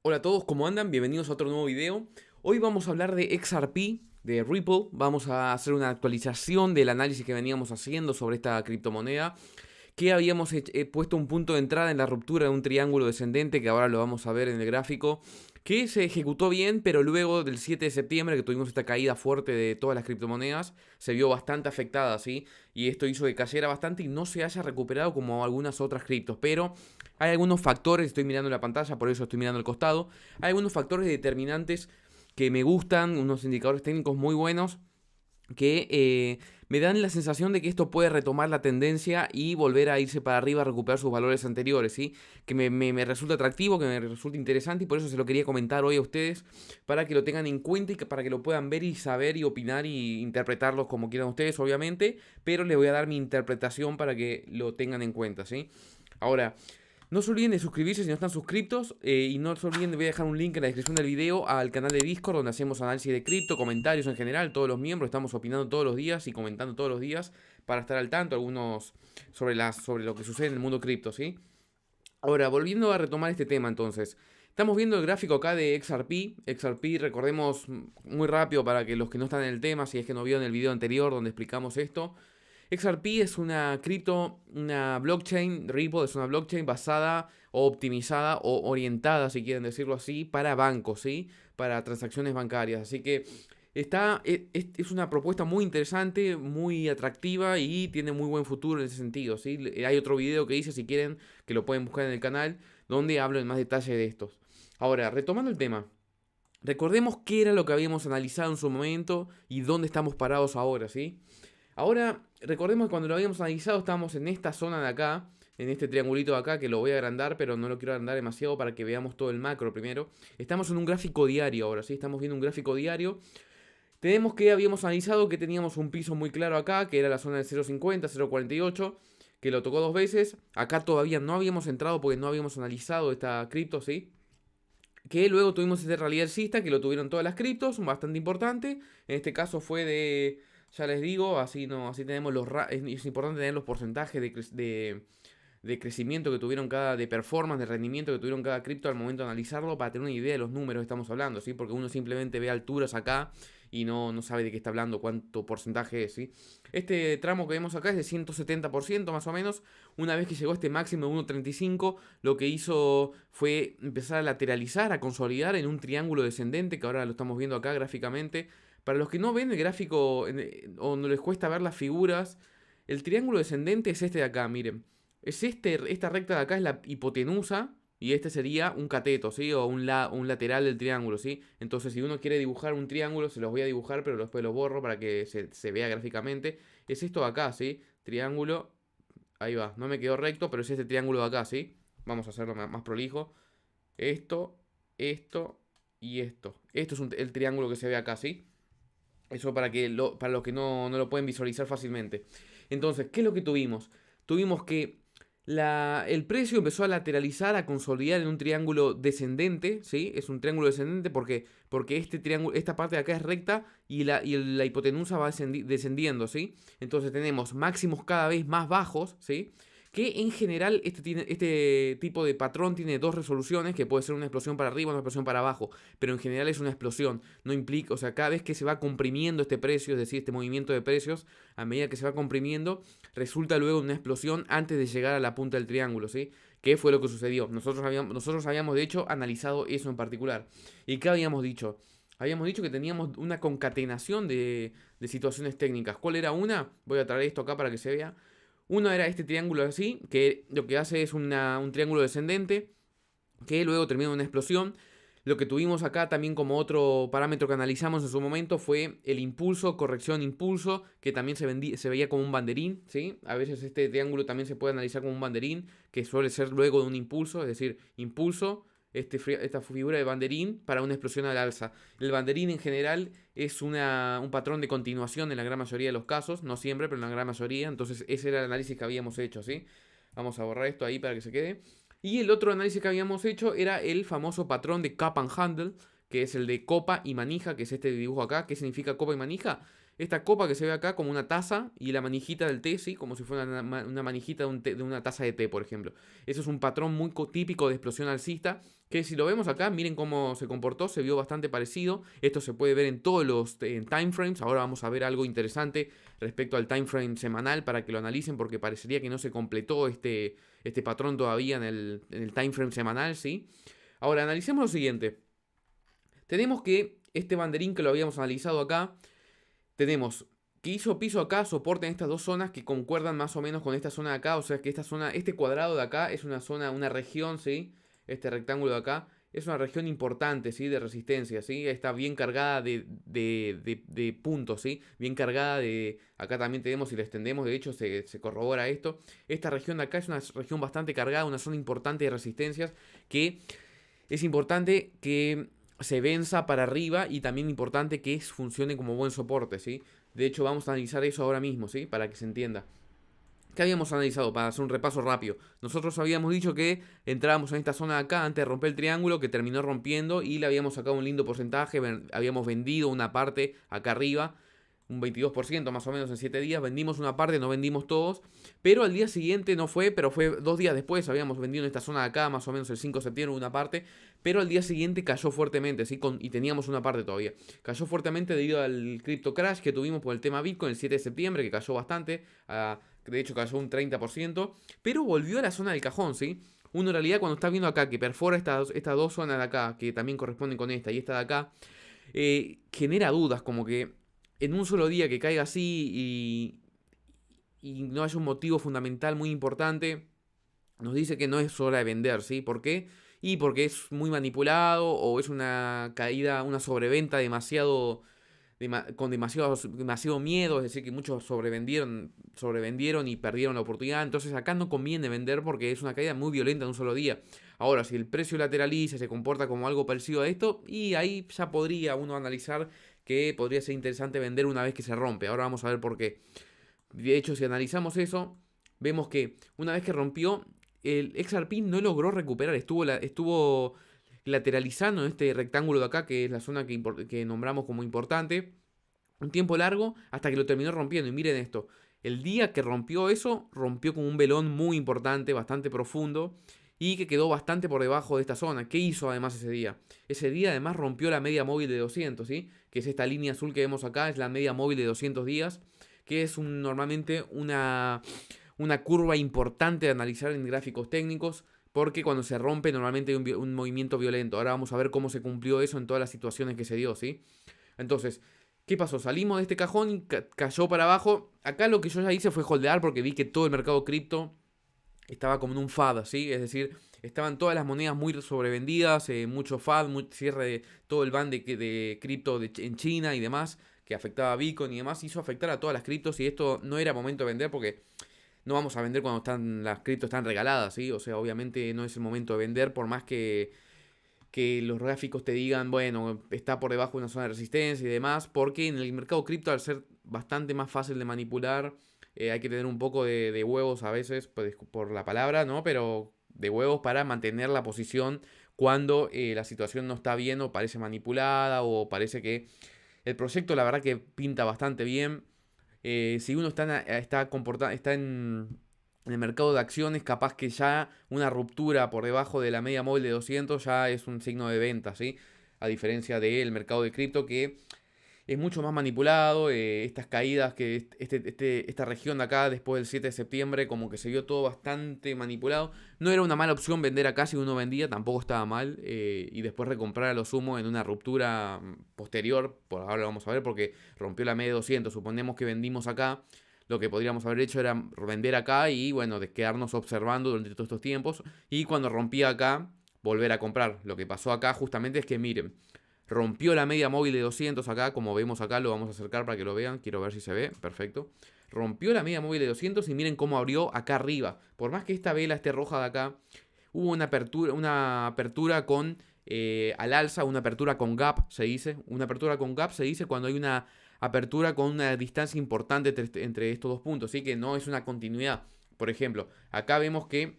Hola a todos, ¿cómo andan? Bienvenidos a otro nuevo video. Hoy vamos a hablar de XRP, de Ripple. Vamos a hacer una actualización del análisis que veníamos haciendo sobre esta criptomoneda, que habíamos puesto un punto de entrada en la ruptura de un triángulo descendente, que ahora lo vamos a ver en el gráfico, que se ejecutó bien, pero luego del 7 de septiembre, que tuvimos esta caída fuerte de todas las criptomonedas, se vio bastante afectada, ¿sí? Y esto hizo que cayera bastante y no se haya recuperado como algunas otras criptos. Pero hay algunos factores, estoy mirando la pantalla, por eso estoy mirando al costado, hay algunos factores determinantes que me gustan, unos indicadores técnicos muy buenos, que me dan la sensación de que esto puede retomar la tendencia y volver a irse para arriba a recuperar sus valores anteriores, ¿sí? Que me resulta atractivo, que me resulta interesante, y por eso se lo quería comentar hoy a ustedes, para que lo tengan en cuenta y para que lo puedan ver y saber y opinar y interpretarlos como quieran ustedes, obviamente, pero les voy a dar mi interpretación para que lo tengan en cuenta, ¿sí? Ahora, no se olviden de suscribirse si no están suscriptos, y no se olviden de, voy a dejar un link en la descripción del video al canal de Discord donde hacemos análisis de cripto, comentarios en general, todos los miembros estamos opinando todos los días y comentando todos los días para estar al tanto, algunos sobre lo que sucede en el mundo cripto, ¿sí? Ahora, volviendo a retomar este tema entonces, estamos viendo el gráfico acá de XRP. XRP, recordemos muy rápido para que los que no están en el tema, si es que no vieron el video anterior donde explicamos esto. XRP es una cripto, una blockchain, Ripple es una blockchain basada o optimizada o orientada, si quieren decirlo así, para bancos, ¿sí? Para transacciones bancarias. Así que es una propuesta muy interesante, muy atractiva y tiene muy buen futuro en ese sentido, ¿sí? Hay otro video que hice, si quieren, que lo pueden buscar en el canal, donde hablo en más detalle de estos. Ahora, retomando el tema. Recordemos qué era lo que habíamos analizado en su momento y dónde estamos parados ahora, ¿sí? Ahora, recordemos que cuando lo habíamos analizado estábamos en esta zona de acá, en este triangulito de acá, que lo voy a agrandar, pero no lo quiero agrandar demasiado para que veamos todo el macro primero. Estamos en un gráfico diario ahora, ¿sí? Estamos viendo un gráfico diario. Tenemos que habíamos analizado que teníamos un piso muy claro acá, que era la zona del 0.50, 0.48, que lo tocó dos veces. Acá todavía no habíamos entrado porque no habíamos analizado esta cripto, ¿sí? Que luego tuvimos este rally alcista, que lo tuvieron todas las criptos, bastante importante. En este caso fue de, ya les digo, así no, así tenemos es importante tener los porcentajes de crecimiento que tuvieron de performance, de rendimiento que tuvieron cada cripto al momento de analizarlo, para tener una idea de los números que estamos hablando, ¿sí? Porque uno simplemente ve alturas acá y no sabe de qué está hablando, cuánto porcentaje es, ¿sí? Este tramo que vemos acá es de 170% más o menos. Una vez que llegó a este máximo de 1.35, lo que hizo fue empezar a lateralizar, a consolidar en un triángulo descendente, que ahora lo estamos viendo acá gráficamente. Para los que no ven el gráfico o no les cuesta ver las figuras, el triángulo descendente es este de acá, miren. Esta recta de acá es la hipotenusa y este sería un cateto, ¿sí? O un lateral del triángulo, ¿sí? Entonces, si uno quiere dibujar un triángulo, se los voy a dibujar, pero después lo borro para que se vea gráficamente. Es esto de acá, ¿sí? Triángulo, ahí va, no me quedó recto, pero es este triángulo de acá, ¿sí? Vamos a hacerlo más prolijo. Esto, esto y esto. Esto es el triángulo que se ve acá, ¿sí? Eso para los que no lo pueden visualizar fácilmente. Entonces, ¿qué es lo que tuvimos? Tuvimos que el precio empezó a lateralizar, a consolidar en un triángulo descendente, ¿sí? Es un triángulo descendente porque este triángulo, esta parte de acá es recta y la hipotenusa va descendiendo, ¿sí? Entonces tenemos máximos cada vez más bajos, ¿sí? Que en general este tipo de patrón tiene dos resoluciones, que puede ser una explosión para arriba o una explosión para abajo, pero en general es una explosión, no implica, o sea, cada vez que se va comprimiendo este precio, es decir, este movimiento de precios, a medida que se va comprimiendo, resulta luego una explosión antes de llegar a la punta del triángulo, ¿sí? ¿Qué fue lo que sucedió? Nosotros habíamos de hecho analizado eso en particular. ¿Y qué habíamos dicho? Habíamos dicho que teníamos una concatenación de situaciones técnicas. ¿Cuál era una? Voy a traer esto acá para que se vea. Uno era este triángulo así, que lo que hace es un triángulo descendente, que luego termina en una explosión. Lo que tuvimos acá también como otro parámetro que analizamos en su momento fue el impulso, corrección, impulso, que también se veía como un banderín, ¿sí? A veces este triángulo también se puede analizar como un banderín, que suele ser luego de un impulso, es decir, impulso, esta figura de banderín para una explosión al alza. El banderín en general es un patrón de continuación en la gran mayoría de los casos, no siempre, pero en la gran mayoría. Entonces ese era el análisis que habíamos hecho, ¿sí? Vamos a borrar esto ahí para que se quede. Y el otro análisis que habíamos hecho era el famoso patrón de cup and handle, que es el de copa y manija, que es este dibujo acá. ¿Qué significa copa y manija? esta copa que se ve acá como una taza y la manijita del té, ¿sí? Como si fuera una manijita de una taza de té, por ejemplo. Eso es un patrón muy típico de explosión alcista, que si lo vemos acá, miren cómo se comportó, se vio bastante parecido. Esto se puede ver en todos los time frames. Ahora vamos a ver algo interesante respecto al time frame semanal para que lo analicen, porque parecería que no se completó este patrón todavía en el time frame semanal, ¿sí? Ahora, analicemos lo siguiente. Tenemos que este banderín que lo habíamos analizado acá, tenemos que hizo piso acá, soporte en estas dos zonas que concuerdan más o menos con esta zona de acá. O sea que esta zona, este cuadrado de acá es una zona, una región, ¿sí? Este rectángulo de acá es una región importante, ¿sí? De resistencia, ¿sí? Está bien cargada de puntos, ¿sí? Bien cargada de... Acá también tenemos, si lo extendemos, de hecho se corrobora esto. Esta región de acá es una región bastante cargada, una zona importante de resistencias que es importante que se venza para arriba y también importante que funcione como buen soporte, ¿sí? De hecho, vamos a analizar eso ahora mismo, ¿sí? Para que se entienda. ¿Qué habíamos analizado? Para hacer un repaso rápido. Nosotros habíamos dicho que entrábamos en esta zona de acá antes de romper el triángulo, que terminó rompiendo y le habíamos sacado un lindo porcentaje. Habíamos vendido una parte acá arriba, un 22% más o menos en 7 días. Vendimos una parte, no vendimos todos. Pero al día siguiente no fue, pero fue 2 días después. Habíamos vendido en esta zona de acá, más o menos el 5 de septiembre, una parte. Pero al día siguiente cayó fuertemente, ¿sí? Y teníamos una parte todavía. Cayó fuertemente debido al crypto crash que tuvimos por el tema Bitcoin el 7 de septiembre, que cayó bastante. De hecho cayó un 30%. Pero volvió a la zona del cajón, ¿sí? Uno en realidad cuando está viendo acá que perfora estas dos zonas de acá, que también corresponden con esta y esta de acá, genera dudas, como que en un solo día que caiga así y no haya un motivo fundamental muy importante, nos dice que no es hora de vender, ¿sí? ¿Por qué? Y porque es muy manipulado o es una caída, una sobreventa con demasiado miedo, es decir, que muchos sobrevendieron y perdieron la oportunidad. Entonces acá no conviene vender porque es una caída muy violenta en un solo día. Ahora, si el precio lateraliza, se comporta como algo parecido a esto, y ahí ya podría uno analizar que podría ser interesante vender una vez que se rompe. Ahora vamos a ver por qué. De hecho, si analizamos eso, vemos que una vez que rompió, el XRP no logró recuperar, estuvo lateralizando en este rectángulo de acá, que es la zona que nombramos como importante, un tiempo largo hasta que lo terminó rompiendo. Y miren esto, el día que rompió eso, rompió con un velón muy importante, bastante profundo, y que quedó bastante por debajo de esta zona. ¿Qué hizo además ese día? Ese día además rompió la media móvil de 200, ¿sí? Que es esta línea azul que vemos acá, es la media móvil de 200 días, que es normalmente una curva importante de analizar en gráficos técnicos, porque cuando se rompe normalmente hay un movimiento violento. Ahora vamos a ver cómo se cumplió eso en todas las situaciones que se dio, ¿sí? Entonces, ¿qué pasó? Salimos de este cajón y cayó para abajo. Acá lo que yo ya hice fue holdear porque vi que todo el mercado cripto estaba como en un FAD, ¿sí? Es decir, estaban todas las monedas muy sobrevendidas, mucho FAD, cierre de todo el ban de cripto en China y demás, que afectaba a Bitcoin y demás, hizo afectar a todas las criptos y esto no era momento de vender porque no vamos a vender cuando las criptos están regaladas, ¿sí? O sea, obviamente no es el momento de vender por más que los gráficos te digan, bueno, está por debajo de una zona de resistencia y demás, porque en el mercado cripto, al ser bastante más fácil de manipular, hay que tener un poco de huevos a veces, pues, por la palabra, ¿no? Pero de huevos para mantener la posición cuando la situación no está bien o parece manipulada o parece que el proyecto la verdad que pinta bastante bien. Si uno está en el mercado de acciones, capaz que ya una ruptura por debajo de la media móvil de 200 ya es un signo de venta, ¿sí? A diferencia del mercado de cripto que es mucho más manipulado. Estas caídas que esta región de acá después del 7 de septiembre como que se vio todo bastante manipulado. No era una mala opción vender acá si uno vendía, tampoco estaba mal. Y después recomprar a lo sumo en una ruptura posterior, por ahora lo vamos a ver porque rompió la media de 200. Suponemos que vendimos acá. Lo que podríamos haber hecho era vender acá y bueno, de quedarnos observando durante todos estos tiempos. Y cuando rompía acá, volver a comprar. Lo que pasó acá justamente es que miren, rompió la media móvil de 200 acá, como vemos acá, lo vamos a acercar para que lo vean, quiero ver si se ve, perfecto. Rompió la media móvil de 200 y miren cómo abrió acá arriba. Por más que esta vela esté roja de acá, hubo una apertura con al alza, una apertura con gap, se dice. Una apertura con gap se dice cuando hay una apertura con una distancia importante entre estos dos puntos, ¿sí? Que no es una continuidad. Por ejemplo, acá vemos que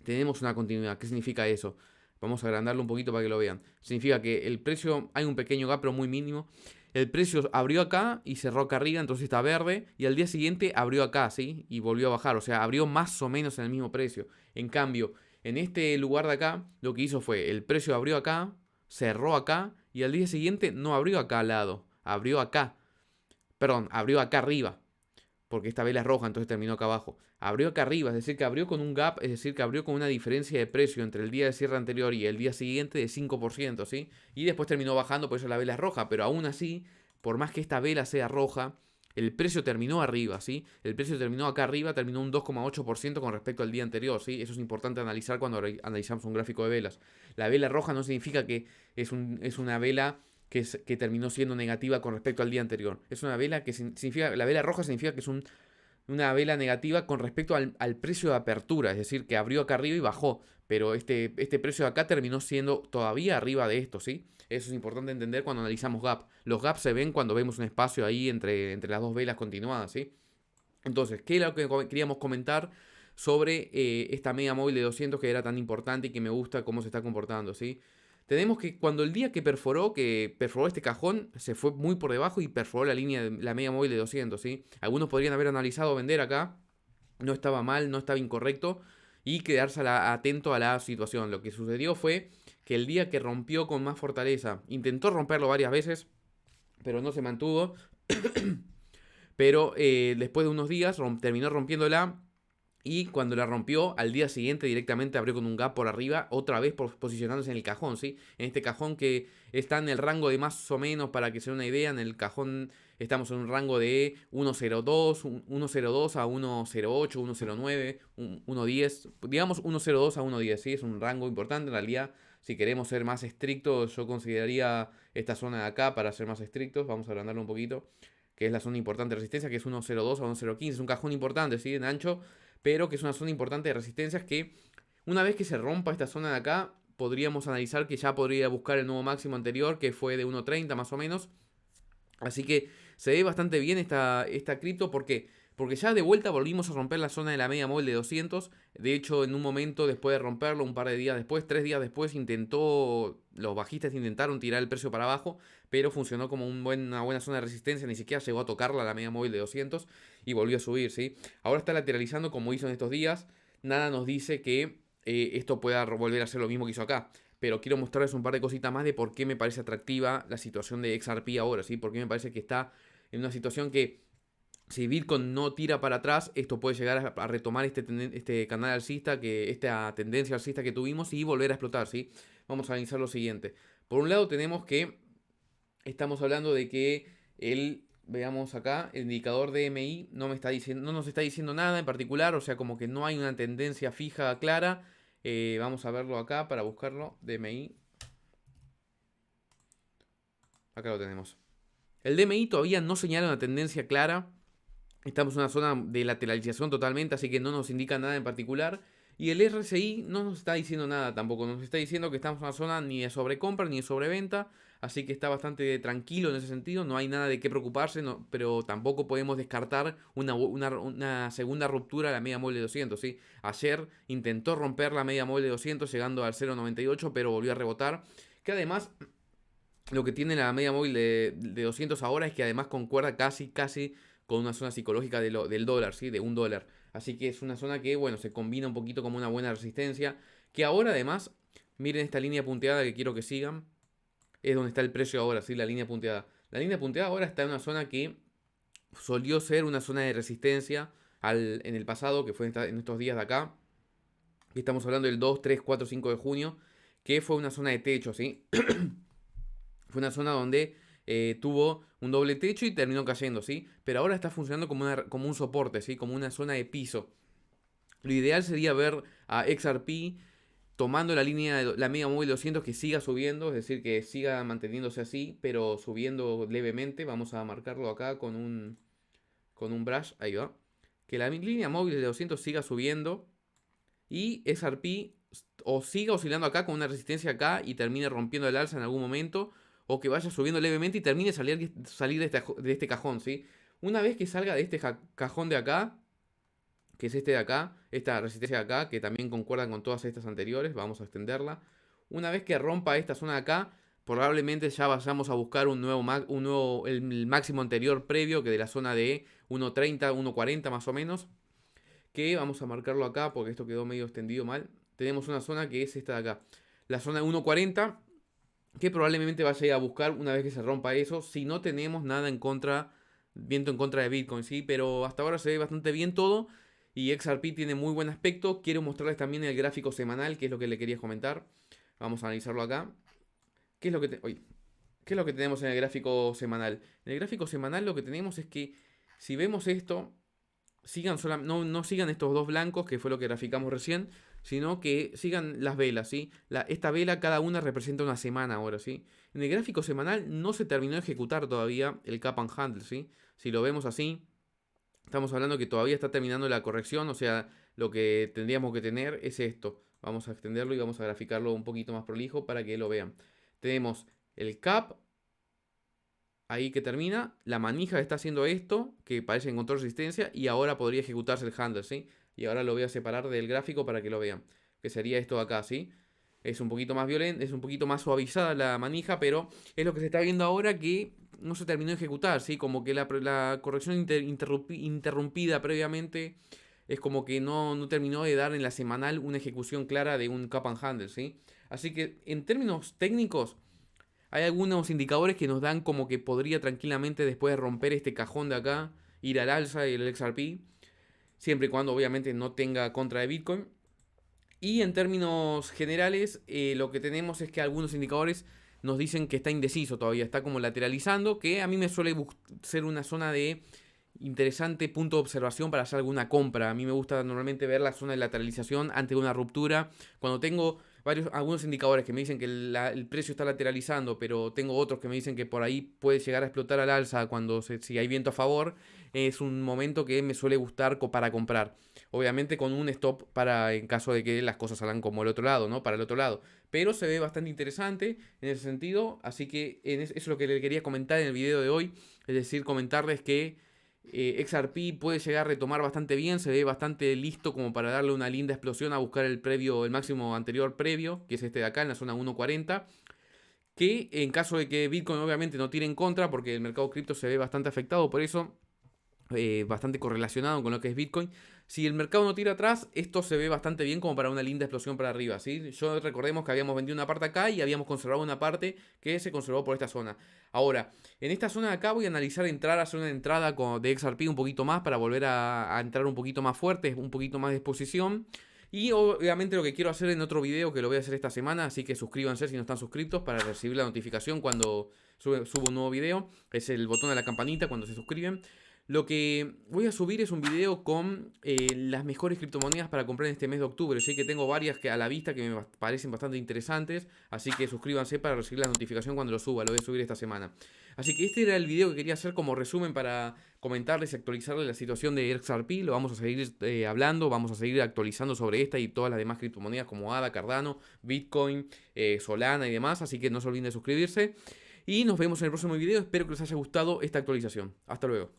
tenemos una continuidad. ¿Qué significa eso? Vamos a agrandarlo un poquito para que lo vean. Significa que el precio, hay un pequeño gap, pero muy mínimo. el precio abrió acá y cerró acá arriba, entonces está verde. Y al día siguiente abrió acá, ¿sí? Y volvió a bajar, o sea, abrió más o menos en el mismo precio. En cambio, en este lugar de acá, lo que hizo fue, el precio abrió acá, cerró acá, y al día siguiente no abrió acá al lado, abrió acá. Perdón, abrió acá arriba, porque esta vela es roja, entonces terminó acá abajo. Abrió acá arriba, es decir, que abrió con un gap, es decir, que abrió con una diferencia de precio entre el día de cierre anterior y el día siguiente de 5%, ¿sí? Y después terminó bajando, por eso la vela es roja, pero aún así, por más que esta vela sea roja, el precio terminó arriba, ¿sí? El precio terminó acá arriba, terminó un 2,8% con respecto al día anterior, ¿sí? Eso es importante analizar cuando analizamos un gráfico de velas. La vela roja no significa que es una vela que terminó siendo negativa con respecto al día anterior. Es una vela que significa, la vela roja significa que es una vela negativa con respecto al precio de apertura, es decir, que abrió acá arriba y bajó, pero este precio de acá terminó siendo todavía arriba de esto, ¿sí? Eso es importante entender cuando analizamos gap. Los gaps se ven cuando vemos un espacio ahí entre las dos velas continuadas, ¿sí? Entonces, ¿qué es lo que queríamos comentar sobre esta media móvil de 200 que era tan importante y que me gusta cómo se está comportando, ¿sí? Tenemos que cuando el día que perforó este cajón, se fue muy por debajo y perforó la línea de la media móvil de 200, ¿sí? Algunos podrían haber analizado vender acá, no estaba mal, no estaba incorrecto y quedarse atento a la situación. Lo que sucedió fue que el día que rompió con más fortaleza, intentó romperlo varias veces, pero no se mantuvo. Pero después de unos días terminó rompiéndola. Y cuando la rompió, al día siguiente directamente abrió con un gap por arriba, otra vez posicionándose en el cajón, ¿sí? En este cajón que está en el rango de más o menos, para que se dé una idea, en el cajón estamos en un rango de 1.02, 1.02 a 1.08, 1.09, 1.10, digamos 1.02 a 1.10, ¿sí? Es un rango importante, en realidad, si queremos ser más estrictos, yo consideraría esta zona de acá para ser más estrictos, vamos a agrandarlo un poquito, que es la zona importante de resistencia, que es 1.02 a 1.015, es un cajón importante, ¿sí? En ancho, pero que es una zona importante de resistencias que una vez que se rompa esta zona de acá, podríamos analizar que ya podría buscar el nuevo máximo anterior, que fue de 1.30 más o menos. Así que se ve bastante bien esta cripto, porque ya de vuelta volvimos a romper la zona de la media móvil de 200. De hecho, en un momento después de romperlo, un par de días después, 3 días después, los bajistas intentaron tirar el precio para abajo, pero funcionó como una buena zona de resistencia, ni siquiera llegó a tocarla la media móvil de 200 y volvió a subir, ¿sí? Ahora está lateralizando como hizo en estos días. Nada nos dice que esto pueda volver a ser lo mismo que hizo acá. Pero quiero mostrarles un par de cositas más de por qué me parece atractiva la situación de XRP ahora, ¿sí? Porque me parece que está en una situación que si Bitcoin no tira para atrás, esto puede llegar a retomar este canal alcista, esta tendencia alcista que tuvimos y volver a explotar, ¿sí? Vamos a analizar lo siguiente. Por un lado tenemos que estamos hablando de que veamos acá, el indicador de DMI no nos está diciendo nada en particular, o sea, como que no hay una tendencia fija clara. Vamos a verlo acá para buscarlo, DMI. Acá lo tenemos. El DMI todavía no señala una tendencia clara. Estamos en una zona de lateralización totalmente, así que no nos indica nada en particular. Y el RSI no nos está diciendo nada tampoco. Nos está diciendo que estamos en una zona ni de sobrecompra ni de sobreventa. Así que está bastante tranquilo en ese sentido. No hay nada de qué preocuparse. Pero tampoco podemos descartar una segunda ruptura a la media móvil de 200. ¿Sí? Ayer intentó romper la media móvil de 200 llegando al 0.98, pero volvió a rebotar. Que además, lo que tiene la media móvil de 200 ahora es que además concuerda casi con una zona psicológica del dólar, ¿sí? De $1. Así que es una zona que, bueno, se combina un poquito como una buena resistencia. Que ahora además, miren esta línea punteada que quiero que sigan. Es donde está el precio ahora, ¿sí? La línea punteada. La línea punteada ahora está en una zona que solió ser una zona de resistencia en el pasado, que fue en estos días de acá. Estamos hablando del 2, 3, 4, 5 de junio. Que fue una zona de techo, ¿sí? Fue una zona donde tuvo un doble techo y terminó cayendo, ¿sí? Pero ahora está funcionando como un soporte, ¿sí? Como una zona de piso. Lo ideal sería ver a XRP tomando la línea de la media móvil 200 que siga subiendo, es decir, que siga manteniéndose así, pero subiendo levemente. Vamos a marcarlo acá con un brush, ahí va. Que la línea móvil de 200 siga subiendo y XRP o siga oscilando acá con una resistencia acá y termine rompiendo el alza en algún momento, o que vaya subiendo levemente y termine salir de este cajón, ¿sí? Una vez que salga de este cajón de acá, que es este de acá, esta resistencia de acá, que también concuerda con todas estas anteriores, vamos a extenderla. Una vez que rompa esta zona de acá, probablemente ya vayamos a buscar el máximo anterior previo, que de la zona de 1.30, 1.40 más o menos. Que vamos a marcarlo acá porque esto quedó medio extendido mal. Tenemos una zona que es esta de acá. La zona de 1.40, que probablemente vaya a ir a buscar una vez que se rompa eso. Si no tenemos nada en contra, viento en contra de Bitcoin, ¿sí? Pero hasta ahora se ve bastante bien todo. Y XRP tiene muy buen aspecto. Quiero mostrarles también el gráfico semanal, que es lo que le quería comentar. Vamos a analizarlo acá. ¿Qué es lo que ¿Qué es lo que tenemos en el gráfico semanal? En el gráfico semanal lo que tenemos es que si vemos esto, no sigan estos dos blancos, que fue lo que graficamos recién, sino que sigan las velas, ¿sí? Esta vela cada una representa una semana ahora, ¿sí? En el gráfico semanal no se terminó de ejecutar todavía el Cap and Handle, ¿sí? Si lo vemos así, estamos hablando que todavía está terminando la corrección, o sea, lo que tendríamos que tener es esto. Vamos a extenderlo y vamos a graficarlo un poquito más prolijo para que lo vean. Tenemos el Cap, ahí que termina, la manija está haciendo esto, que parece encontrar resistencia, y ahora podría ejecutarse el handle, ¿sí? Y ahora lo voy a separar del gráfico para que lo vean, que sería esto de acá, ¿sí? Es un poquito más violento, es un poquito más suavizada la manija, pero es lo que se está viendo ahora que no se terminó de ejecutar, ¿sí? Como que la corrección interrumpida previamente es como que no terminó de dar en la semanal una ejecución clara de un cap and handle, ¿sí? Así que en términos técnicos, hay algunos indicadores que nos dan como que podría tranquilamente, después de romper este cajón de acá, ir al alza y el XRP, siempre y cuando obviamente no tenga contra de Bitcoin. Y en términos generales, lo que tenemos es que algunos indicadores nos dicen que está indeciso todavía, está como lateralizando, que a mí me suele ser una zona de interesante punto de observación para hacer alguna compra. A mí me gusta normalmente ver la zona de lateralización antes de una ruptura. Cuando tengo algunos indicadores que me dicen que el precio está lateralizando, pero tengo otros que me dicen que por ahí puede llegar a explotar al alza si hay viento a favor, es un momento que me suele gustar para comprar. Obviamente con un stop para en caso de que las cosas salgan como el otro lado, ¿no? Para el otro lado. Pero se ve bastante interesante en ese sentido. Así que eso es lo que le quería comentar en el video de hoy. Es decir, comentarles que XRP puede llegar a retomar bastante bien, se ve bastante listo como para darle una linda explosión a buscar el máximo anterior previo, que es este de acá en la zona 1.40, que en caso de que Bitcoin obviamente no tire en contra, porque el mercado cripto se ve bastante afectado por eso, bastante correlacionado con lo que es Bitcoin. Si el mercado no tira atrás, esto se ve bastante bien como para una linda explosión para arriba, ¿sí? Recordemos que habíamos vendido una parte acá y habíamos conservado una parte que se conservó por esta zona. Ahora, en esta zona de acá voy a analizar hacer una entrada de XRP un poquito más para volver a entrar un poquito más fuerte, un poquito más de exposición. Y obviamente lo que quiero hacer en otro video, que lo voy a hacer esta semana, así que suscríbanse si no están suscritos para recibir la notificación cuando subo un nuevo video. Es el botón de la campanita cuando se suscriben. Lo que voy a subir es un video con las mejores criptomonedas para comprar en este mes de octubre. Sé que tengo varias que a la vista que me parecen bastante interesantes, así que suscríbanse para recibir la notificación cuando lo suba. Lo voy a subir esta semana. Así que este era el video que quería hacer como resumen para comentarles y actualizarles la situación de XRP. Lo vamos a seguir hablando, vamos a seguir actualizando sobre esta y todas las demás criptomonedas como ADA, Cardano, Bitcoin, Solana y demás. Así que no se olviden de suscribirse. Y nos vemos en el próximo video. Espero que les haya gustado esta actualización. Hasta luego.